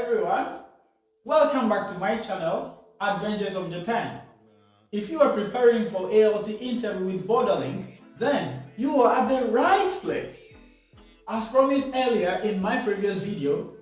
everyone, welcome back to my channel, Adventures of Japan. If you are preparing for ALT interview with Borderlink, then you are at the right place. As promised earlier in my previous video,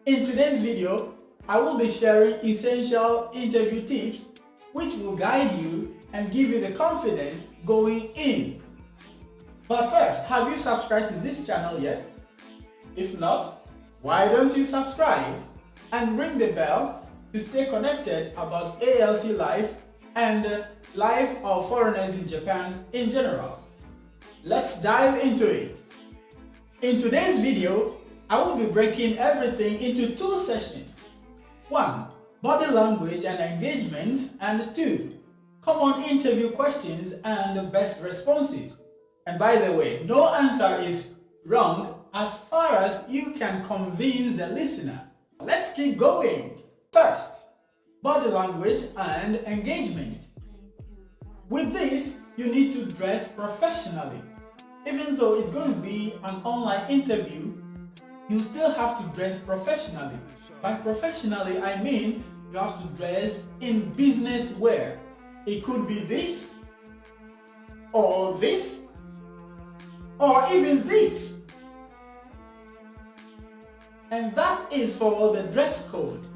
in today's video, I will be sharing essential interview tips which will guide you and give you the confidence going in. But first, have you subscribed to this channel yet? If not, why don't you subscribe and ring the bell to stay connected about ALT life and life of foreigners in Japan in general. Let's dive into it. In today's video, I will be breaking everything into two sessions. 1. Body language and engagement, and 2. Common interview questions and best responses. And by the way, no answer is wrong as far as you can convince the listener. Let's keep going. First, body language and engagement. With this, you need to dress professionally. Even though it's going to be an online interview, you still have to dress professionally. By professionally, I mean you have to dress in business wear. It could be this, or even this. And that is for the dress code.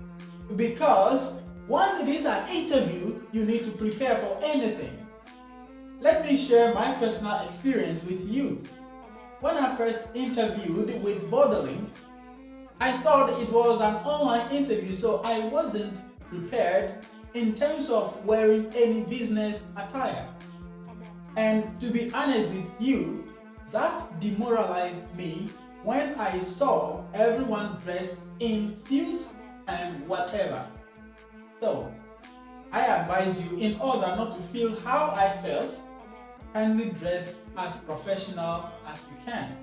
Because once it is an interview, you need to prepare for anything. Let me share my personal experience with you. When I first interviewed with Borderlink, I thought it was an online interview, so I wasn't prepared in terms of wearing any business attire. And to be honest with you, that demoralized me when I saw everyone dressed in suits and whatever. So, I advise you, in order not to feel how I felt, kindly dress as professional as you can.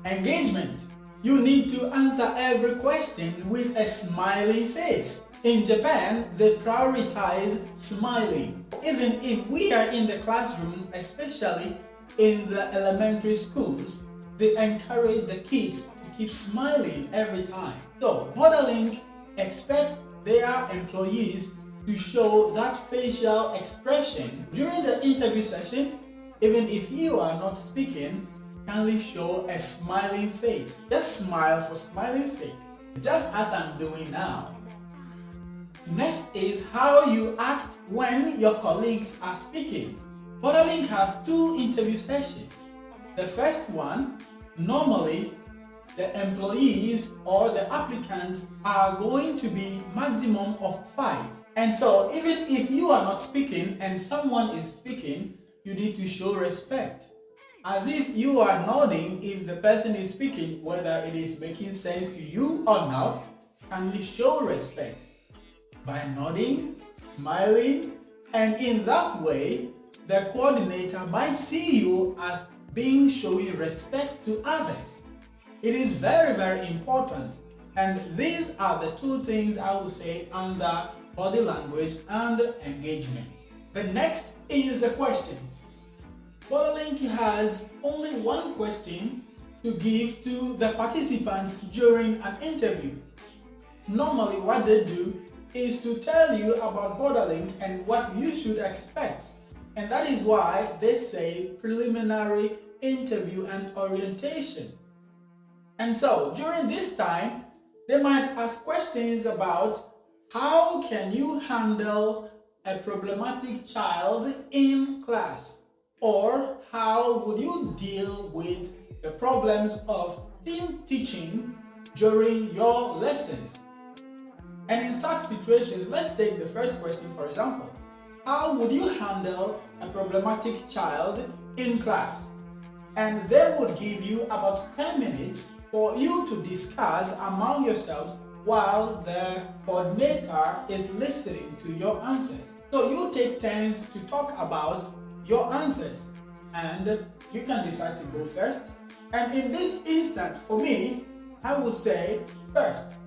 Engagement. You need to answer every question with a smiling face. In Japan, they prioritize smiling. Even if we are in the classroom, especially in the elementary schools, they encourage the kids to keep smiling every time. So, Borderlink expects their employees to show that facial expression during the interview session. Even if you are not speaking, kindly show a smiling face. Just smile for smiling's sake, just as I'm doing now. Next is how you act when your colleagues are speaking. Borderlink has 2 interview sessions. The first one, normally the employees or the applicants are going to be maximum of 5. And so even if you are not speaking and someone is speaking, you need to show respect. As if you are nodding if the person is speaking, whether it is making sense to you or not, kindly show respect by nodding, smiling, and in that way, the coordinator might see you as being showing respect to others. It is very, very important, and these are the 2 things I will say under body language and engagement. The next is the questions. Borderlink has only 1 question to give to the participants during an interview. Normally what they do is to tell you about Borderlink and what you should expect. And that is why they say preliminary interview and orientation. And so during this time, they might ask questions about how can you handle a problematic child in class, or how would you deal with the problems of team teaching during your lessons. And in such situations, let's take the first question for example. How would you handle a problematic child in class? And they would give you about 10 minutes for you to discuss among yourselves while the coordinator is listening to your answers. So you take turns to talk about your answers, and you can decide to go first. And in this instant, for me, I would say first,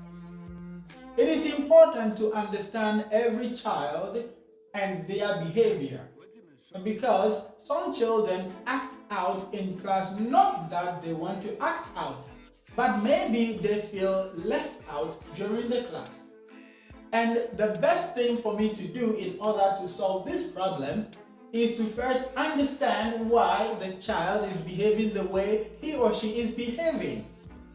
it is important to understand every child and their behavior, because some children act out in class not that they want to act out, but maybe they feel left out during the class. And the best thing for me to do in order to solve this problem is to first understand why the child is behaving the way he or she is behaving.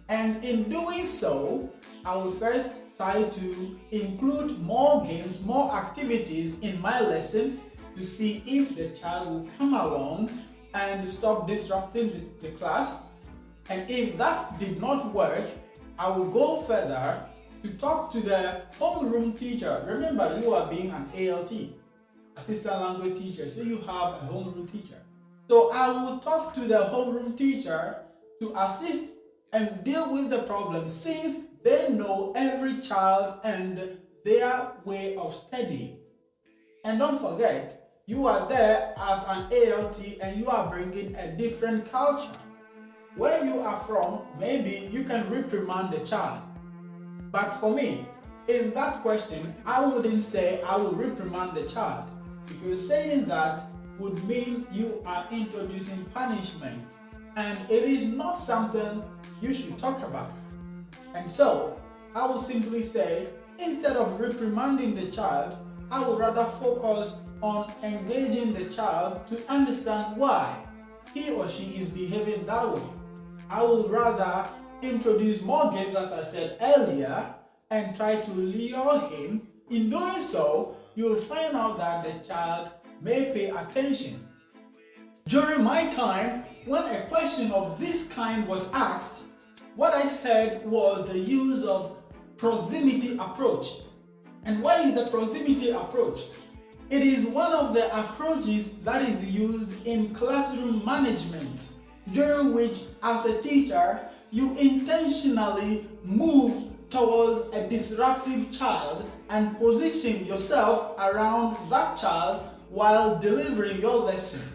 And in doing so, I will first try to include more games, more activities in my lesson to see if the child will come along and stop disrupting the class. And if that did not work, I will go further to talk to the homeroom teacher. Remember, you are being an ALT, assistant language teacher, so you have a homeroom teacher. So I will talk to the homeroom teacher to assist and deal with the problem, since they know every child and their way of studying. And don't forget, you are there as an ALT and you are bringing a different culture. Where you are from, maybe you can reprimand the child. But for me, in that question, I wouldn't say I will reprimand the child, because saying that would mean you are introducing punishment, and it is not something you should talk about. And so, I will simply say, instead of reprimanding the child, I would rather focus on engaging the child to understand why he or she is behaving that way. I will rather introduce more games, as I said earlier, and try to lure him. In doing so, you will find out that the child may pay attention. During my time, when a question of this kind was asked, what I said was the use of proximity approach. And what is the proximity approach? It is one of the approaches that is used in classroom management, during which, as a teacher, you intentionally move towards a disruptive child and position yourself around that child while delivering your lesson.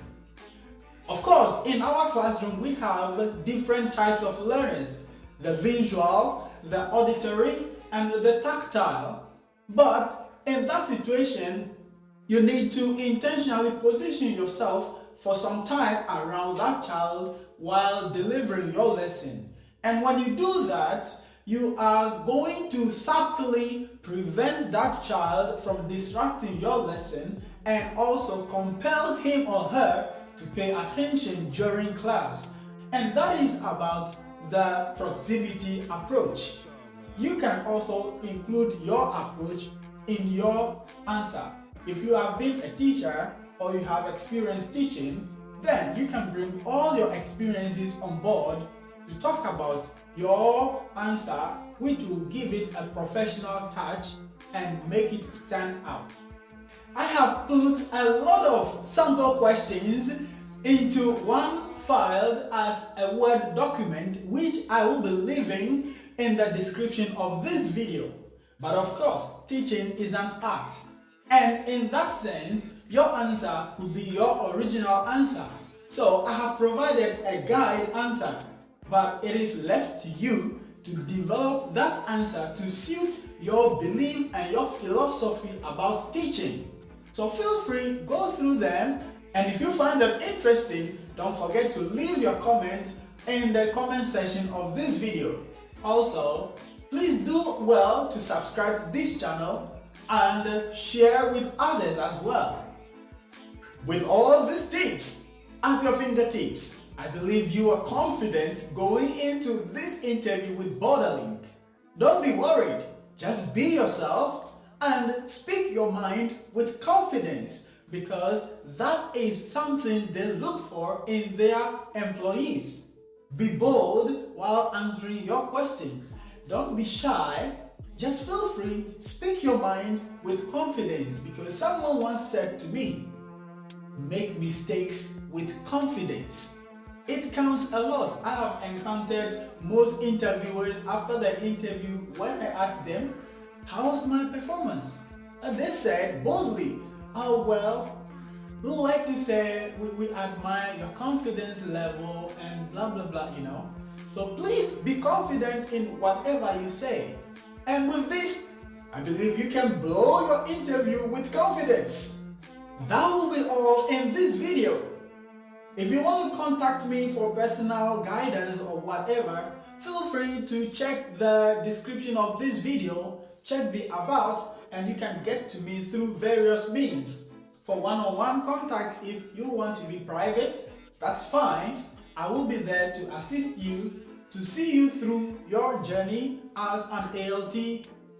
Of course, in our classroom, we have different types of learners: the visual, the auditory, and the tactile. But in that situation, you need to intentionally position yourself for some time around that child while delivering your lesson. And when you do that, you are going to subtly prevent that child from disrupting your lesson and also compel him or her to pay attention during class. And that is about the proximity approach. You can also include your approach in your answer. If you have been a teacher or you have experience teaching, then you can bring all your experiences on board to talk about your answer, which will give it a professional touch and make it stand out. I have put a lot of sample questions into one file as a Word document, which I will be leaving in the description of this video. But of course, teaching is an art. And in that sense, your answer could be your original answer. So I have provided a guide answer, but it is left to you to develop that answer to suit your belief and your philosophy about teaching. So feel free, go through them, and if you find them interesting, don't forget to leave your comments in the comment section of this video. Also, please do well to subscribe to this channel and share with others as well. With all these tips at your fingertips, I believe you are confident going into this interview with Borderlink. Don't be worried, just be yourself and speak your mind with confidence, because that is something they look for in their employees. Be bold while answering your questions. Don't be shy. Just feel free, speak your mind with confidence, because someone once said to me, make mistakes with confidence. It counts a lot. I have encountered most interviewers after the interview, when I asked them, how was my performance? And they said boldly, oh well, we like to say we admire your confidence level and blah blah blah, you know. So please be confident in whatever you say. And with this, I believe you can blow your interview with confidence. That will be all in this video. If you want to contact me for personal guidance or whatever, feel free to check the description of this video, check the about, and you can get to me through various means. For one-on-one contact, if you want to be private, that's fine. I will be there to assist you, to see you through your journey as an ALT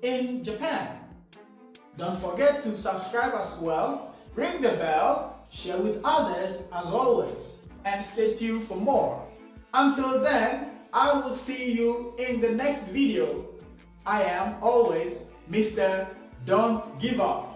in Japan. Don't forget to subscribe as well, ring the bell, share with others as always, and stay tuned for more. Until then, I will see you in the next video. I am always Mr. Don't Give Up.